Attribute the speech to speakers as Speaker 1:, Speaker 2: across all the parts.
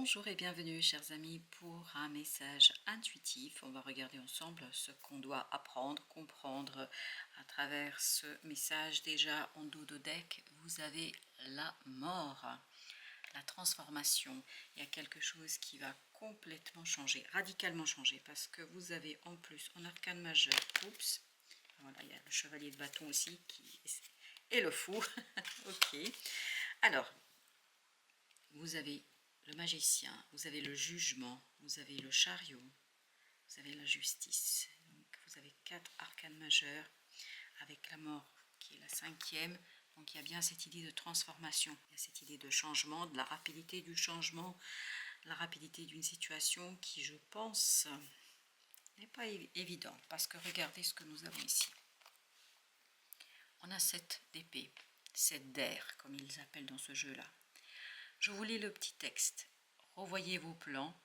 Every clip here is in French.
Speaker 1: Bonjour et bienvenue chers amis pour un message intuitif. On va regarder ensemble ce qu'on doit apprendre, comprendre à travers ce message. Déjà en dos de deck, vous avez la mort, la transformation. Il y a quelque chose qui va complètement changer, radicalement changer, parce que vous avez en plus en arcane majeur, oups, voilà, il y a le chevalier de bâton aussi et le fou. Ok, alors vous avez le magicien, vous avez le jugement, vous avez le chariot, vous avez la justice. Donc vous avez 4 arcanes majeurs avec la mort qui est la 5e. Donc il y a bien cette idée de transformation, il y a cette idée de changement, de la rapidité du changement, la rapidité d'une situation qui, je pense, n'est pas évident. Parce que regardez ce que nous avons ici. On a 7 d'épée, 7 d'air, comme ils appellent dans ce jeu-là. Je vous lis le petit texte. Revoyez vos plans.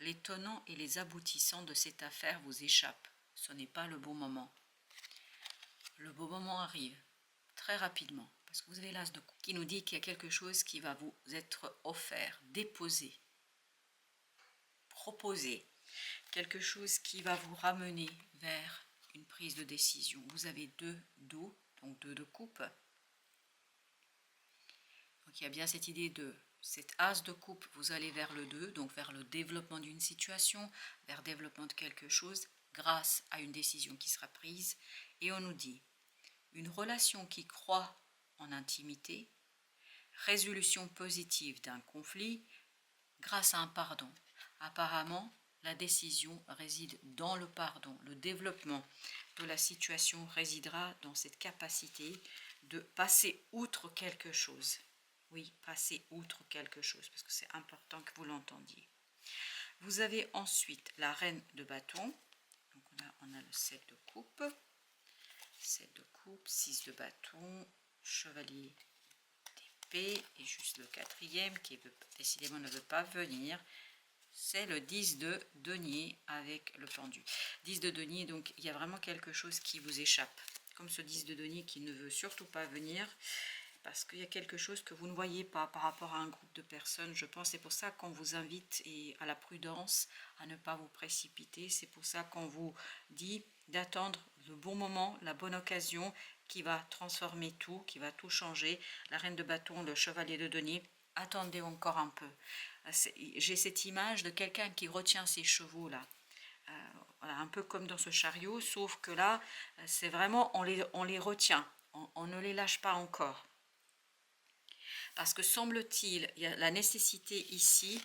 Speaker 1: Les tenants et les aboutissants de cette affaire vous échappent. Ce n'est pas le bon moment. Le bon moment arrive très rapidement, parce que vous avez l'as de coupe qui nous dit qu'il y a quelque chose qui va vous être offert, déposé, proposé, quelque chose qui va vous ramener vers une prise de décision. Vous avez 2 dos, donc 2 de coupe. Donc il y a bien cette idée de cet as de coupe, vous allez vers le 2, donc vers le développement d'une situation, vers le développement de quelque chose, grâce à une décision qui sera prise. Et on nous dit, une relation qui croît en intimité, résolution positive d'un conflit, grâce à un pardon. Apparemment, la décision réside dans le pardon. Le développement de la situation résidera dans cette capacité de passer outre quelque chose. Oui, passer outre quelque chose, parce que c'est important que vous l'entendiez. Vous avez ensuite la reine de bâton. Donc on a le 7 de coupe. 7 de coupe, 6 de bâton, chevalier d'épée, et juste le 4e qui décidément ne veut pas venir. C'est le 10 de denier avec le pendu. 10 de denier, donc il y a vraiment quelque chose qui vous échappe. Comme ce 10 de denier qui ne veut surtout pas venir, parce qu'il y a quelque chose que vous ne voyez pas par rapport à un groupe de personnes, je pense. C'est pour ça qu'on vous invite à la prudence, à ne pas vous précipiter. C'est pour ça qu'on vous dit d'attendre le bon moment, la bonne occasion qui va transformer tout, qui va tout changer. La reine de bâton, le chevalier de denier, attendez encore un peu. J'ai cette image de quelqu'un qui retient ses chevaux là. Voilà, un peu comme dans ce chariot, sauf que là, c'est vraiment, on les retient, on ne les lâche pas encore. Parce que semble-t-il, il y a la nécessité ici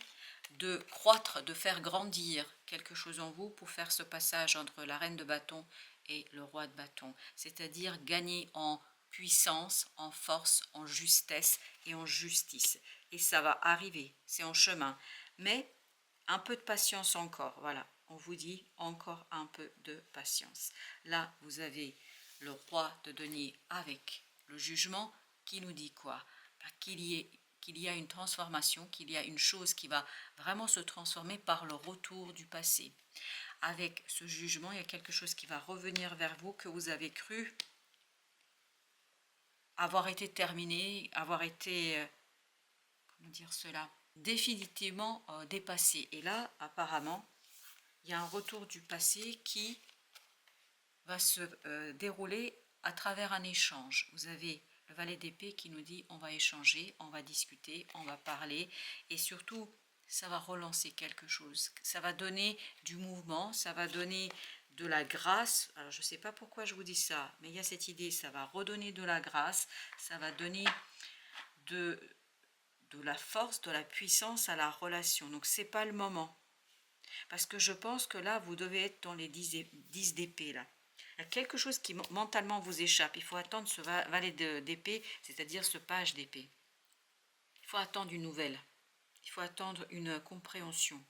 Speaker 1: de croître, de faire grandir quelque chose en vous pour faire ce passage entre la reine de bâton et le roi de bâton. C'est-à-dire gagner en puissance, en force, en justesse et en justice. Et ça va arriver, c'est en chemin. Mais un peu de patience encore, voilà. On vous dit encore un peu de patience. Là, vous avez le roi de denier avec le jugement qui nous dit quoi? Qu'il y a une transformation, qu'il y a une chose qui va vraiment se transformer par le retour du passé. Avec ce jugement, il y a quelque chose qui va revenir vers vous que vous avez cru avoir été terminé, avoir été, comment dire cela, définitivement dépassé. Et là, apparemment, il y a un retour du passé qui va se dérouler à travers un échange. Vous avez le valet d'épée qui nous dit on va échanger, on va discuter, on va parler, et surtout ça va relancer quelque chose, ça va donner du mouvement, ça va donner de la grâce. Alors je ne sais pas pourquoi je vous dis ça, mais il y a cette idée, ça va redonner de la grâce, ça va donner de la force, de la puissance à la relation. Donc c'est pas le moment, parce que je pense que là vous devez être dans les 10 d'épée là. Il y a quelque chose qui mentalement vous échappe. Il faut attendre ce valet d'épée, c'est-à-dire ce page d'épée. Il faut attendre une nouvelle. Il faut attendre une compréhension.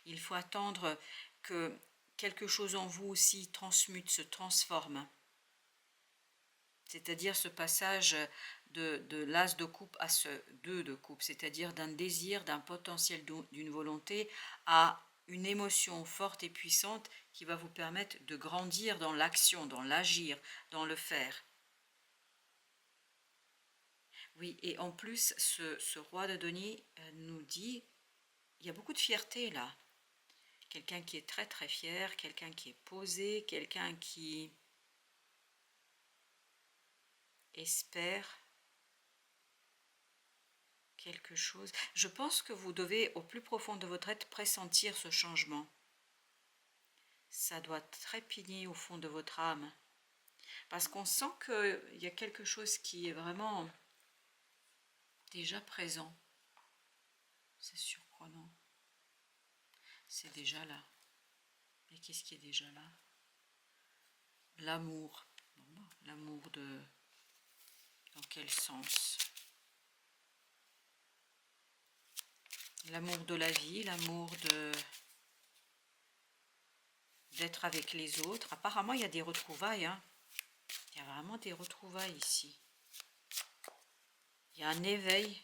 Speaker 1: Il faut attendre que quelque chose en vous aussi transmute, se transforme. C'est-à-dire ce passage de l'as de coupe à ce 2 de coupe, c'est-à-dire d'un désir, d'un potentiel, d'une volonté à une émotion forte et puissante qui va vous permettre de grandir dans l'action, dans l'agir, dans le faire. Oui, et en plus, ce roi de denier nous dit, il y a beaucoup de fierté là. Quelqu'un qui est très très fier, quelqu'un qui est posé, quelqu'un qui espère quelque chose. Je pense que vous devez, au plus profond de votre être, pressentir ce changement. Ça doit trépigner au fond de votre âme. Parce qu'on sent qu'il y a quelque chose qui est vraiment déjà présent. C'est surprenant. C'est déjà là. Mais qu'est-ce qui est déjà là? L'amour. L'amour de... Dans quel sens? L'amour de la vie, l'amour d'être avec les autres. Apparemment, il y a des retrouvailles. Hein. Il y a vraiment des retrouvailles ici. Il y a un éveil.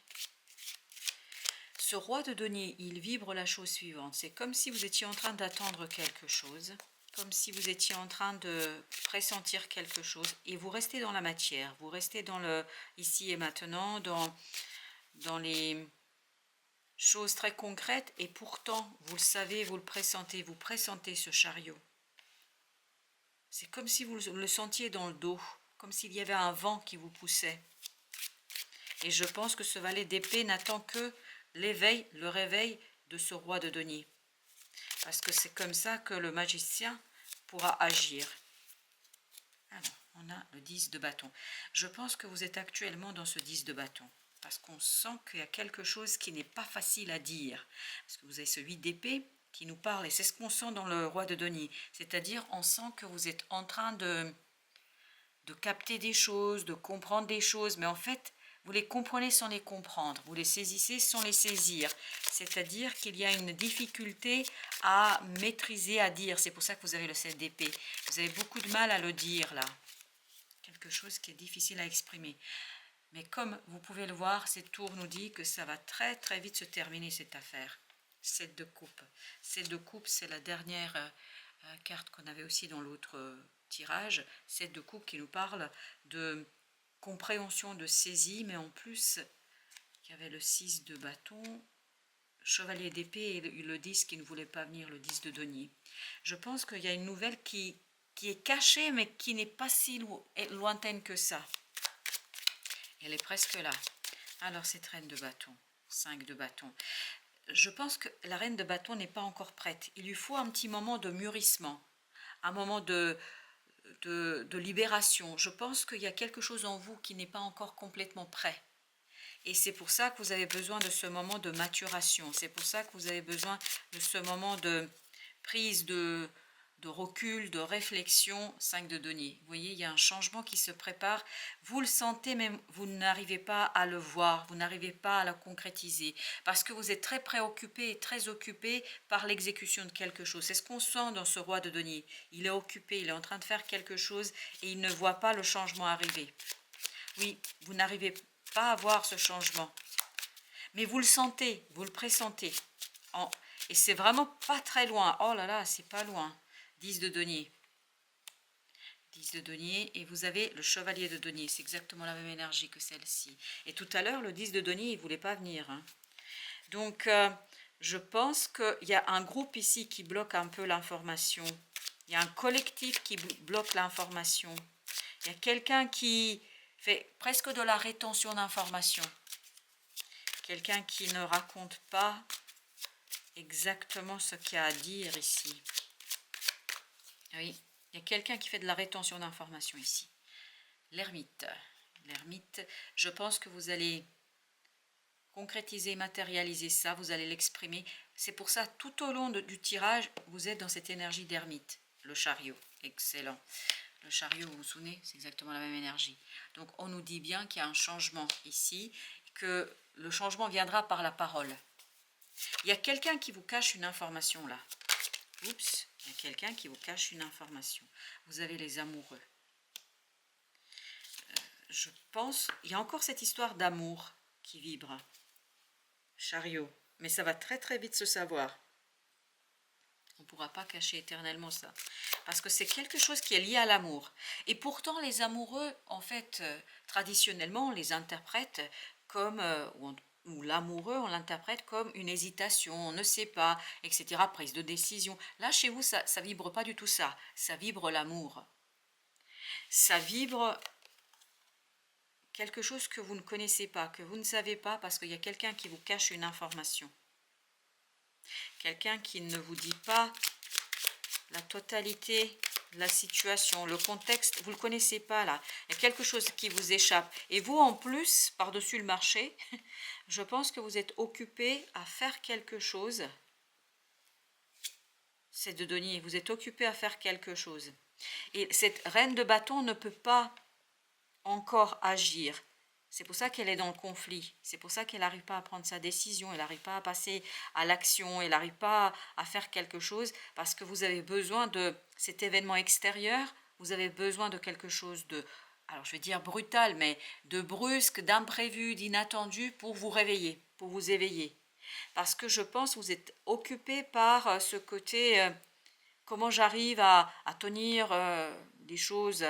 Speaker 1: Ce roi de denier, il vibre la chose suivante. C'est comme si vous étiez en train d'attendre quelque chose, comme si vous étiez en train de pressentir quelque chose, et vous restez dans la matière, vous restez dans le ici et maintenant, dans les choses très concrètes, et pourtant, vous le savez, vous pressentez ce chariot. C'est comme si vous le sentiez dans le dos, comme s'il y avait un vent qui vous poussait. Et je pense que ce valet d'épée n'attend que l'éveil, le réveil de ce roi de denier. Parce que c'est comme ça que le magicien pourra agir. Alors, on a le 10 de bâton. Je pense que vous êtes actuellement dans ce 10 de bâton. Parce qu'on sent qu'il y a quelque chose qui n'est pas facile à dire. Parce que vous avez ce 8 d'épée qui nous parle. Et c'est ce qu'on sent dans le roi de denier. C'est-à-dire, on sent que vous êtes en train de capter des choses, de comprendre des choses. Mais en fait, vous les comprenez sans les comprendre, vous les saisissez sans les saisir. C'est-à-dire qu'il y a une difficulté à maîtriser, à dire. C'est pour ça que vous avez le 7 d'épée. Vous avez beaucoup de mal à le dire là. Quelque chose qui est difficile à exprimer. Mais comme vous pouvez le voir, cette tour nous dit que ça va très très vite se terminer cette affaire. 7 de coupe. 7 de coupe, c'est la dernière carte qu'on avait aussi dans l'autre tirage. 7 de coupe qui nous parle de compréhension, de saisie, mais en plus, il y avait le 6 de bâton, chevalier d'épée et le 10 qui ne voulait pas venir, le 10 de denier. Je pense qu'il y a une nouvelle qui est cachée, mais qui n'est pas si lointaine que ça. Elle est presque là. Alors, cette reine de bâton, 5 de bâton. Je pense que la reine de bâton n'est pas encore prête. Il lui faut un petit moment de mûrissement, un moment de libération. Je pense qu'il y a quelque chose en vous qui n'est pas encore complètement prêt. Et c'est pour ça que vous avez besoin de ce moment de maturation. C'est pour ça que vous avez besoin de ce moment de prise de recul, de réflexion. 5 de denier. Vous voyez, il y a un changement qui se prépare. Vous le sentez, mais vous n'arrivez pas à le voir. Vous n'arrivez pas à le concrétiser. Parce que vous êtes très préoccupé et très occupé par l'exécution de quelque chose. C'est ce qu'on sent dans ce roi de denier. Il est occupé, il est en train de faire quelque chose et il ne voit pas le changement arriver. Oui, vous n'arrivez pas à voir ce changement. Mais vous le sentez, vous le pressentez. Et c'est vraiment pas très loin. Oh là là, c'est pas loin. 10 de denier. 10 de denier. Et vous avez le chevalier de denier. C'est exactement la même énergie que celle-ci. Et tout à l'heure, le 10 de denier, il ne voulait pas venir. Hein. Donc, je pense qu'il y a un groupe ici qui bloque un peu l'information. Il y a un collectif qui bloque l'information. Il y a quelqu'un qui fait presque de la rétention d'informations. Quelqu'un qui ne raconte pas exactement ce qu'il y a à dire ici. Oui, il y a quelqu'un qui fait de la rétention d'informations ici. L'ermite. L'ermite, je pense que vous allez concrétiser, matérialiser ça, vous allez l'exprimer. C'est pour ça, tout au long du tirage, vous êtes dans cette énergie d'ermite. Le chariot, excellent. Le chariot, vous vous souvenez, c'est exactement la même énergie. Donc, on nous dit bien qu'il y a un changement ici, que le changement viendra par la parole. Il y a quelqu'un qui vous cache une information là. Oups, il y a quelqu'un qui vous cache une information. Vous avez les amoureux. Je pense, il y a encore cette histoire d'amour qui vibre. Chariot, mais ça va très très vite se savoir. On ne pourra pas cacher éternellement ça. Parce que c'est quelque chose qui est lié à l'amour. Et pourtant, les amoureux, en fait, traditionnellement, on les interprète comme, ou l'amoureux, on l'interprète comme une hésitation, on ne sait pas, etc., prise de décision. Là, chez vous, ça ne vibre pas du tout ça. Ça vibre l'amour. Ça vibre quelque chose que vous ne connaissez pas, que vous ne savez pas, parce qu'il y a quelqu'un qui vous cache une information. Quelqu'un qui ne vous dit pas la totalité de la situation, le contexte, vous ne le connaissez pas là. Il y a quelque chose qui vous échappe. Et vous, en plus, par-dessus le marché, je pense que vous êtes occupé à faire quelque chose. C'est de donner, vous êtes occupé à faire quelque chose. Et cette reine de bâton ne peut pas encore agir. C'est pour ça qu'elle est dans le conflit. C'est pour ça qu'elle n'arrive pas à prendre sa décision, elle n'arrive pas à passer à l'action, elle n'arrive pas à faire quelque chose parce que vous avez besoin de cet événement extérieur, vous avez besoin de quelque chose de, alors je vais dire brutal, mais de brusque, d'imprévu, d'inattendu pour vous réveiller, pour vous éveiller. Parce que je pense que vous êtes occupé par ce côté, comment j'arrive à tenir des choses,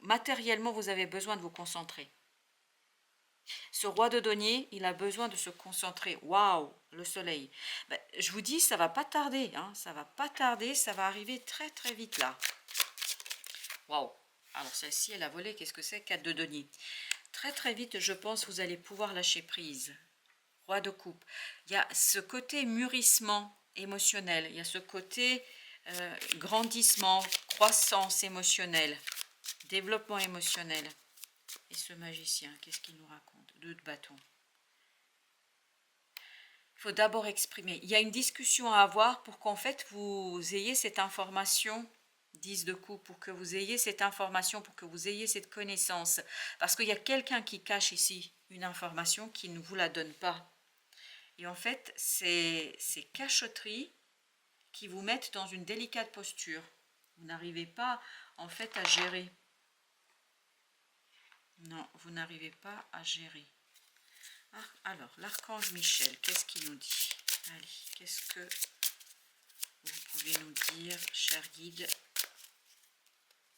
Speaker 1: matériellement vous avez besoin de vous concentrer. Ce roi de denier, il a besoin de se concentrer. Waouh, le soleil. Ben, je vous dis, ça va pas tarder. Hein, ça va pas tarder, ça va arriver très très vite là. Waouh. Alors celle-ci, elle a volé. Qu'est-ce que c'est? 4 de denier. Très très vite, je pense, vous allez pouvoir lâcher prise. Roi de coupe. Il y a ce côté mûrissement émotionnel. Il y a ce côté grandissement, croissance émotionnelle, développement émotionnel. Et ce magicien, qu'est-ce qu'il nous raconte? 2 de bâton. Il faut d'abord exprimer. Il y a une discussion à avoir pour qu'en fait vous ayez cette information, 10 de coupe, pour que vous ayez cette information, pour que vous ayez cette connaissance. Parce qu'il y a quelqu'un qui cache ici une information qui ne vous la donne pas. Et en fait, c'est ces cachotteries qui vous mettent dans une délicate posture. Vous n'arrivez pas en fait à gérer. Non, vous n'arrivez pas à gérer. Ah, alors, l'archange Michel, qu'est-ce qu'il nous dit? Allez, qu'est-ce que vous pouvez nous dire, cher guide?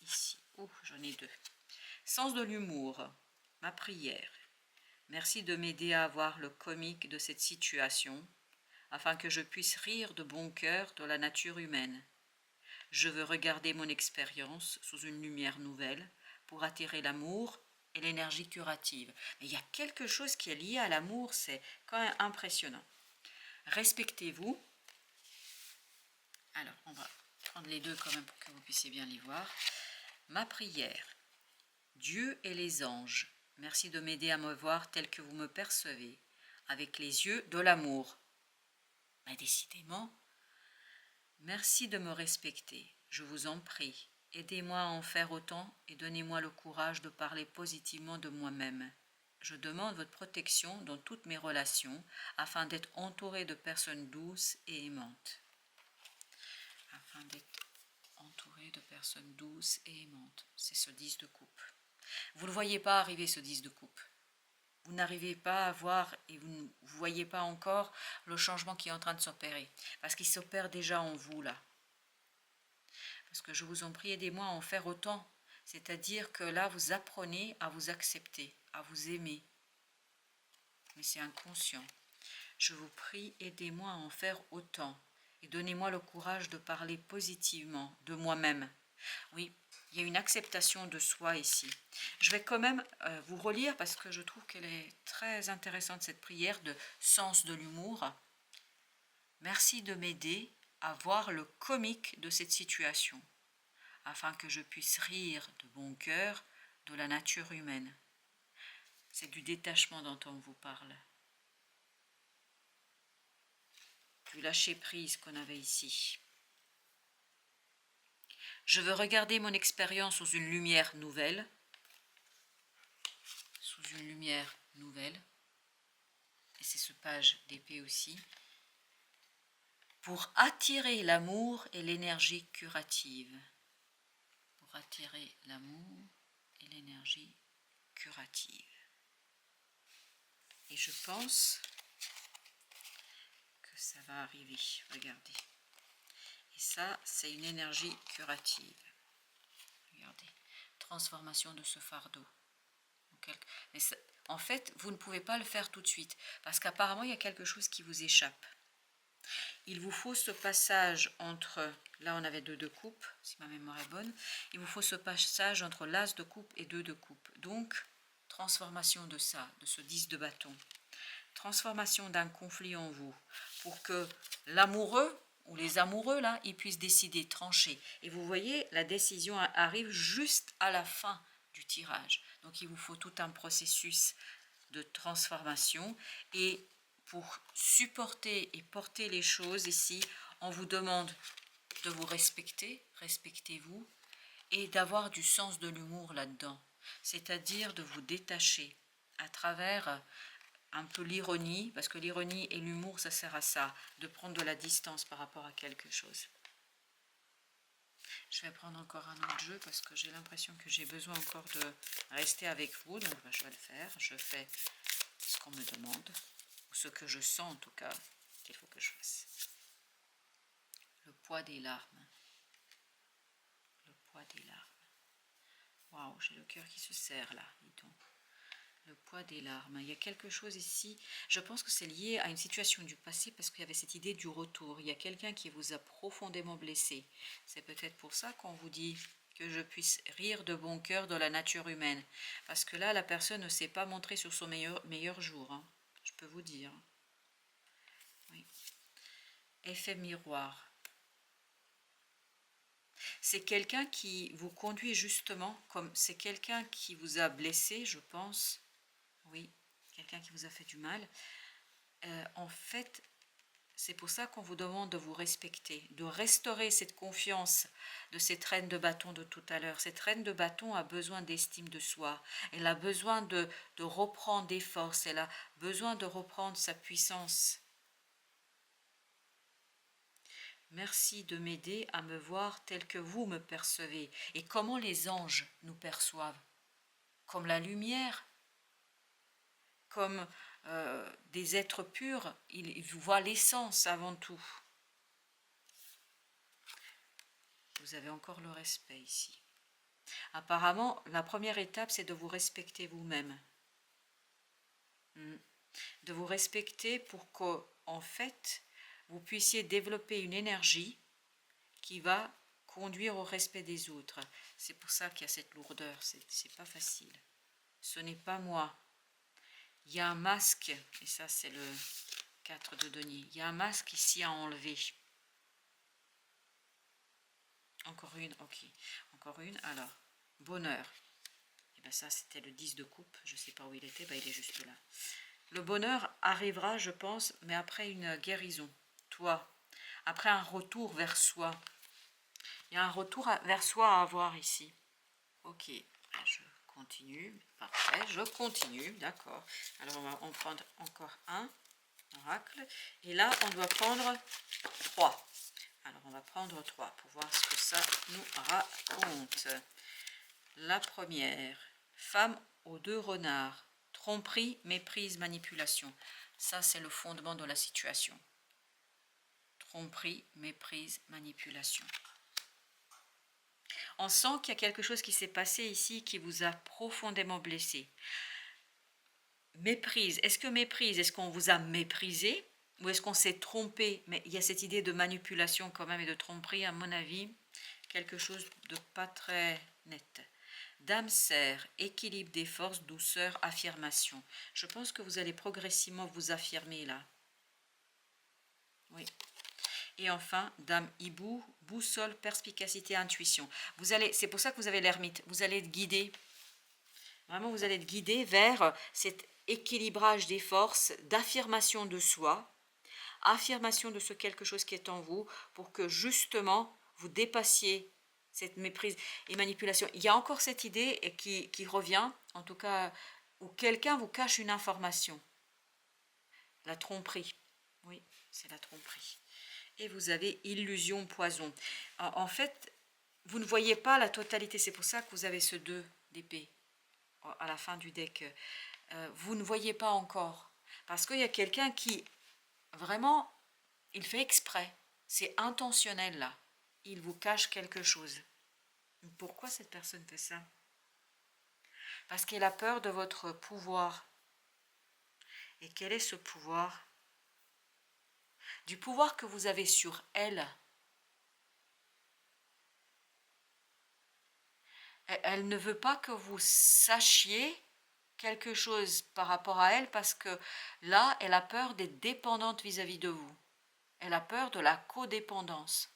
Speaker 1: Ici. Oh, j'en ai 2. Sens de l'humour, ma prière. Merci de m'aider à voir le comique de cette situation, afin que je puisse rire de bon cœur de la nature humaine. Je veux regarder mon expérience sous une lumière nouvelle pour attirer l'amour et l'énergie curative. Mais il y a quelque chose qui est lié à l'amour, c'est quand même impressionnant. Respectez-vous. Alors, on va prendre les 2 quand même pour que vous puissiez bien les voir. Ma prière. Dieu et les anges, merci de m'aider à me voir tel que vous me percevez, avec les yeux de l'amour. Mais décidément, merci de me respecter, je vous en prie. Aidez-moi à en faire autant et donnez-moi le courage de parler positivement de moi-même. Je demande votre protection dans toutes mes relations afin d'être entouré de personnes douces et aimantes. Afin d'être entouré de personnes douces et aimantes. C'est ce 10 de coupe. Vous ne le voyez pas arriver, ce 10 de coupe. Vous n'arrivez pas à voir et vous ne voyez pas encore le changement qui est en train de s'opérer. Parce qu'il s'opère déjà en vous là. Parce que je vous en prie, aidez-moi à en faire autant. C'est-à-dire que là, vous apprenez à vous accepter, à vous aimer. Mais c'est inconscient. Je vous prie, aidez-moi à en faire autant. Et donnez-moi le courage de parler positivement de moi-même. Oui, il y a une acceptation de soi ici. Je vais quand même vous relire parce que je trouve qu'elle est très intéressante, cette prière de sens de l'humour. Merci de m'aider à voir le comique de cette situation, afin que je puisse rire de bon cœur de la nature humaine. C'est du détachement dont on vous parle. Du lâcher-prise qu'on avait ici. Je veux regarder mon expérience sous une lumière nouvelle. Sous une lumière nouvelle. Et c'est ce page d'épée aussi. Pour attirer l'amour et l'énergie curative. Pour attirer l'amour et l'énergie curative. Et je pense que ça va arriver. Regardez. Et ça, c'est une énergie curative. Regardez, transformation de ce fardeau. Mais ça, en fait, vous ne pouvez pas le faire tout de suite, parce qu'apparemment, il y a quelque chose qui vous échappe. Il vous faut ce passage entre, là on avait 2 de coupe, si ma mémoire est bonne, il vous faut ce passage entre l'as de coupe et 2 de coupe. Donc, transformation de ça, de ce 10 de bâton. Transformation d'un conflit en vous, pour que l'amoureux, ou les amoureux là, ils puissent décider, trancher. Et vous voyez, la décision arrive juste à la fin du tirage. Donc il vous faut tout un processus de transformation. Et pour supporter et porter les choses ici, on vous demande de vous respecter, respectez-vous, et d'avoir du sens de l'humour là-dedans. C'est-à-dire de vous détacher à travers un peu l'ironie, parce que l'ironie et l'humour, ça sert à ça, de prendre de la distance par rapport à quelque chose. Je vais prendre encore un autre jeu parce que j'ai l'impression que j'ai besoin encore de rester avec vous, donc je vais le faire. Je fais ce qu'on me demande, ou ce que je sens en tout cas qu'il faut que je fasse. Le poids des larmes. Le poids des larmes. Waouh, j'ai le cœur qui se serre là, dis donc. Le poids des larmes. Il y a quelque chose ici, je pense que c'est lié à une situation du passé parce qu'il y avait cette idée du retour. Il y a quelqu'un qui vous a profondément blessé. C'est peut-être pour ça qu'on vous dit que je puisse rire de bon cœur de la nature humaine. Parce que là, la personne ne s'est pas montrée sur son meilleur jour. Hein. Je peux vous dire. Oui. Effet miroir. C'est quelqu'un qui vous conduit justement, comme c'est quelqu'un qui vous a blessé, je pense. Oui, quelqu'un qui vous a fait du mal. En fait, c'est pour ça qu'on vous demande de vous respecter, de restaurer cette confiance de cette reine de bâton de tout à l'heure. Cette reine de bâton a besoin d'estime de soi. Elle a besoin de reprendre des forces. Elle a besoin de reprendre sa puissance. Merci de m'aider à me voir tel que vous me percevez. Et comment les anges nous perçoivent? Comme la lumière, comme des êtres purs, ils voient l'essence avant tout. Vous avez encore le respect ici. Apparemment, la première étape, c'est de vous respecter vous-même. De vous respecter pour qu'en fait, vous puissiez développer une énergie qui va conduire au respect des autres. C'est pour ça qu'il y a cette lourdeur, c'est pas facile. Ce n'est pas moi. Il y a un masque, et ça c'est le 4 de denier. Il y a un masque ici à enlever. Encore une, ok. Encore une, alors, bonheur. Et bien ça c'était le 10 de coupe, je ne sais pas où il était, ben il est juste là. Le bonheur arrivera, je pense, mais après une guérison. Toi, après un retour vers soi. Il y a un retour vers soi à avoir ici. Ok, je continue. Parfait, je continue, d'accord. Alors, on va en prendre encore un oracle. Et là, on doit prendre 3. Alors, on va prendre 3 pour voir ce que ça nous raconte. La première, femme aux 2 renards. Tromperie, méprise, manipulation. Ça, c'est le fondement de la situation. Tromperie, méprise, manipulation. On sent qu'il y a quelque chose qui s'est passé ici qui vous a profondément blessé. Méprise. Est-ce que méprise, est-ce qu'on vous a méprisé ou est-ce qu'on s'est trompé? Mais il y a cette idée de manipulation quand même et de tromperie, à mon avis. Quelque chose de pas très net. Dame serre, équilibre des forces, douceur, affirmation. Je pense que vous allez progressivement vous affirmer là. Oui. Et enfin, Dame hibou, boussole, perspicacité, intuition. C'est pour ça que vous avez l'ermite. Vous allez être guidé. Vraiment, vous allez être guidé vers cet équilibrage des forces, d'affirmation de soi, affirmation de ce quelque chose qui est en vous, pour que justement vous dépassiez cette méprise et manipulation. Il y a encore cette idée qui revient, en tout cas, où quelqu'un vous cache une information. La tromperie. Oui, c'est la tromperie. Et vous avez illusion, poison. En fait, vous ne voyez pas la totalité. C'est pour ça que vous avez ce 2 d'épée à la fin du deck. Vous ne voyez pas encore. Parce qu'il y a quelqu'un qui, vraiment, il fait exprès. C'est intentionnel là. il vous cache quelque chose. Pourquoi cette personne fait ça? Parce qu'elle a peur de votre pouvoir. Et quel est ce pouvoir? Du pouvoir que vous avez sur elle. Elle ne veut pas que vous sachiez quelque chose par rapport à elle parce que là, elle a peur d'être dépendante vis-à-vis de vous. Elle a peur de la codépendance.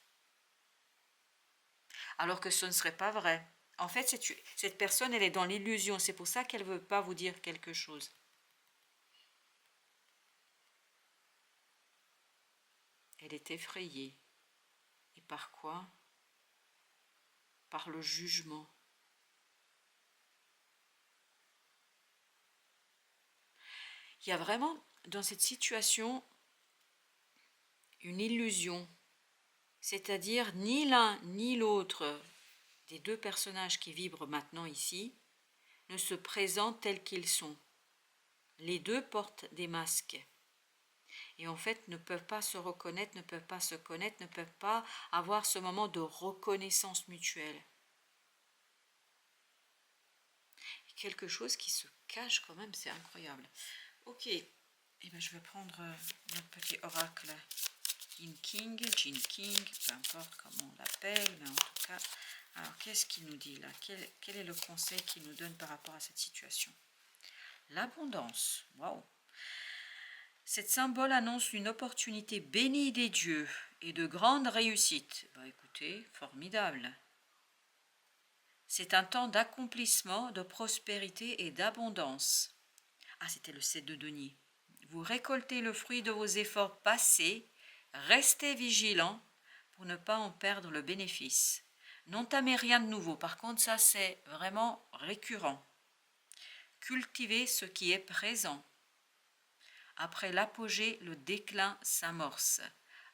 Speaker 1: Alors que ce ne serait pas vrai. En fait, cette personne, elle est dans l'illusion. C'est pour ça qu'elle ne veut pas vous dire quelque chose. Elle est effrayée. Et par quoi? Par le jugement. Il y a vraiment, dans cette situation, une illusion. C'est-à-dire, ni l'un ni l'autre des deux personnages qui vibrent maintenant ici ne se présentent tels qu'ils sont. Les deux portent des masques. Et en fait, ne peuvent pas se reconnaître, ne peuvent pas se connaître, ne peuvent pas avoir ce moment de reconnaissance mutuelle. Quelque chose qui se cache quand même, c'est incroyable. Ok, eh bien, je vais prendre notre petit oracle Jin King, peu importe comment on l'appelle, mais en tout cas, alors qu'est-ce qu'il nous dit là? Quel est le conseil qu'il nous donne par rapport à cette situation? L'abondance, waouh! Cette symbole annonce une opportunité bénie des dieux et de grandes réussites. Bah écoutez, formidable. C'est un temps d'accomplissement, de prospérité et d'abondance. Ah, c'était le 7 de denier. Vous récoltez le fruit de vos efforts passés. Restez vigilant pour ne pas en perdre le bénéfice. N'entamez rien de nouveau. Par contre, ça, c'est vraiment récurrent. Cultivez ce qui est présent. Après l'apogée, le déclin s'amorce.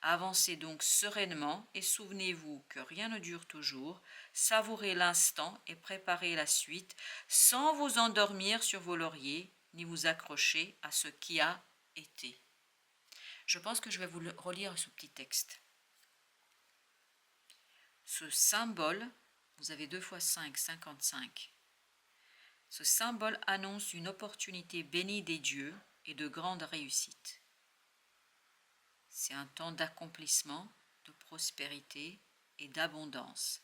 Speaker 1: Avancez donc sereinement et souvenez-vous que rien ne dure toujours. Savourez l'instant et préparez la suite sans vous endormir sur vos lauriers ni vous accrocher à ce qui a été. Je pense que je vais vous relire ce petit texte. Ce symbole, vous avez 2 x 5, 55. Ce symbole annonce une opportunité bénie des dieux et de grandes réussites. C'est un temps d'accomplissement, de prospérité et d'abondance.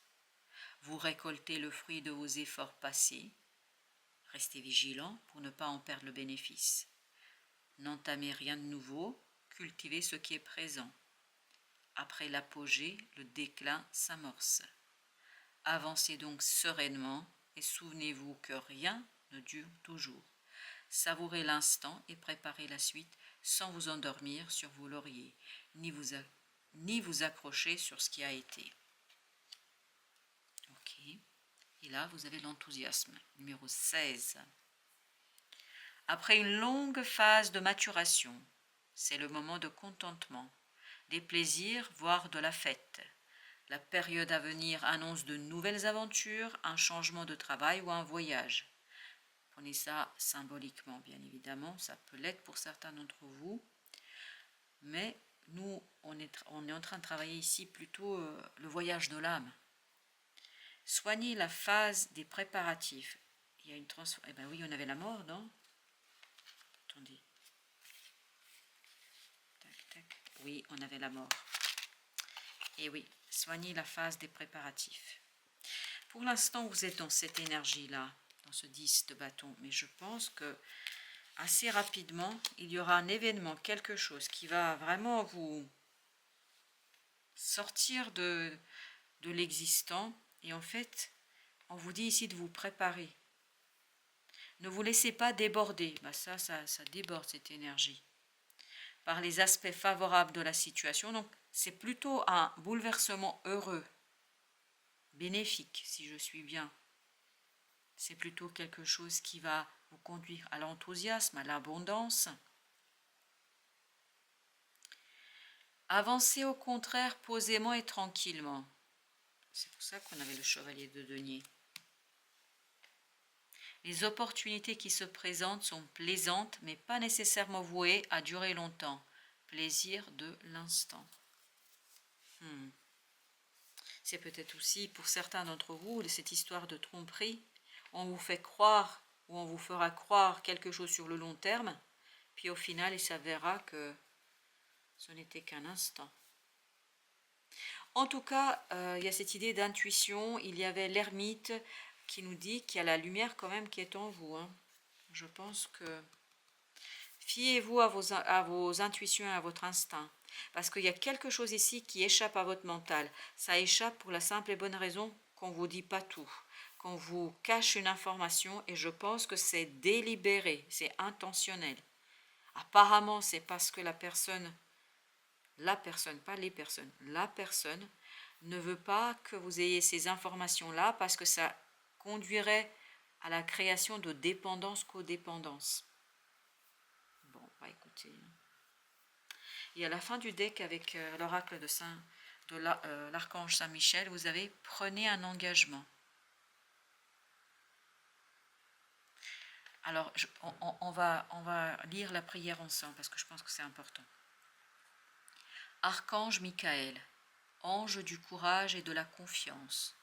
Speaker 1: Vous récoltez le fruit de vos efforts passés. Restez vigilant pour ne pas en perdre le bénéfice. N'entamez rien de nouveau, cultivez ce qui est présent. Après l'apogée, le déclin s'amorce. Avancez donc sereinement et souvenez-vous que rien ne dure toujours. Savourez l'instant et préparez la suite sans vous endormir sur vos lauriers, ni vous accrocher sur ce qui a été. Ok. Et là, vous avez l'enthousiasme, numéro 16. Après une longue phase de maturation, c'est le moment de contentement, des plaisirs, voire de la fête. La période à venir annonce de nouvelles aventures, un changement de travail ou un voyage. Prenez ça symboliquement, bien évidemment, ça peut l'être pour certains d'entre vous. Mais nous, on est en train de travailler ici plutôt le voyage de l'âme. Soignez la phase des préparatifs. Il y a une transformation. Eh bien oui, on avait la mort, non? Attendez. Tac, tac. Oui, on avait la mort. Et oui, soignez la phase des préparatifs. Pour l'instant, vous êtes dans cette énergie-là, dans ce 10 de bâton. Mais je pense que assez rapidement, il y aura un événement, quelque chose qui va vraiment vous sortir de l'existant. Et en fait, on vous dit ici de vous préparer. Ne vous laissez pas déborder. Bah ça déborde cette énergie. Par les aspects favorables de la situation. Donc, c'est plutôt un bouleversement heureux, bénéfique, si je suis bien. C'est plutôt quelque chose qui va vous conduire à l'enthousiasme, à l'abondance. Avancez au contraire posément et tranquillement. C'est pour ça qu'on avait le chevalier de denier. Les opportunités qui se présentent sont plaisantes, mais pas nécessairement vouées à durer longtemps. Plaisir de l'instant. C'est peut-être aussi pour certains d'entre vous cette histoire de tromperie. On vous fait croire ou on vous fera croire quelque chose sur le long terme, puis au final il s'avérera que ce n'était qu'un instant. En tout cas, il y a cette idée d'intuition. Il y avait l'ermite qui nous dit qu'il y a la lumière quand même qui est en vous. Hein. Je pense que fiez-vous à vos intuitions et à votre instinct. Parce qu'il y a quelque chose ici qui échappe à votre mental. Ça échappe pour la simple et bonne raison qu'on ne vous dit pas tout. Qu'on vous cache une information et je pense que c'est délibéré, c'est intentionnel. Apparemment, c'est parce que la personne, pas les personnes, la personne ne veut pas que vous ayez ces informations-là parce que ça conduirait à la création de dépendance, codépendance. Bon, bah écoutez. Et à la fin du deck, avec l'oracle de l'archange Saint-Michel, vous avez « Prenez un engagement ». Alors, on va lire la prière ensemble parce que je pense que c'est important. Archange Michael, ange du courage et de la confiance,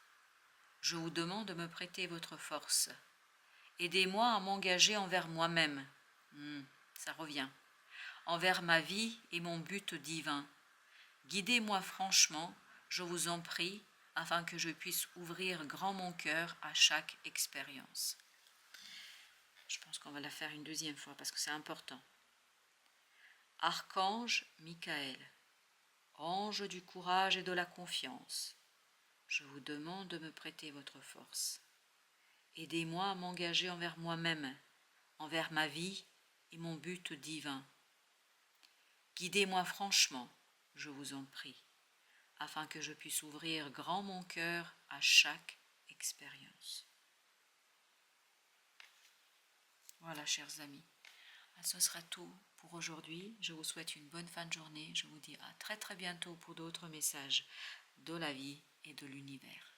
Speaker 1: je vous demande de me prêter votre force. Aidez-moi à m'engager envers moi-même. Ça revient. Envers ma vie et mon but divin. Guidez-moi franchement, je vous en prie, afin que je puisse ouvrir grand mon cœur à chaque expérience. Je pense qu'on va la faire une deuxième fois parce que c'est important. Archange Michael, ange du courage et de la confiance, je vous demande de me prêter votre force. Aidez-moi à m'engager envers moi-même, envers ma vie et mon but divin. Guidez-moi franchement, je vous en prie, afin que je puisse ouvrir grand mon cœur à chaque expérience. Voilà, chers amis, ce sera tout pour aujourd'hui. Je vous souhaite une bonne fin de journée. Je vous dis à très très bientôt pour d'autres messages de la vie et de l'univers.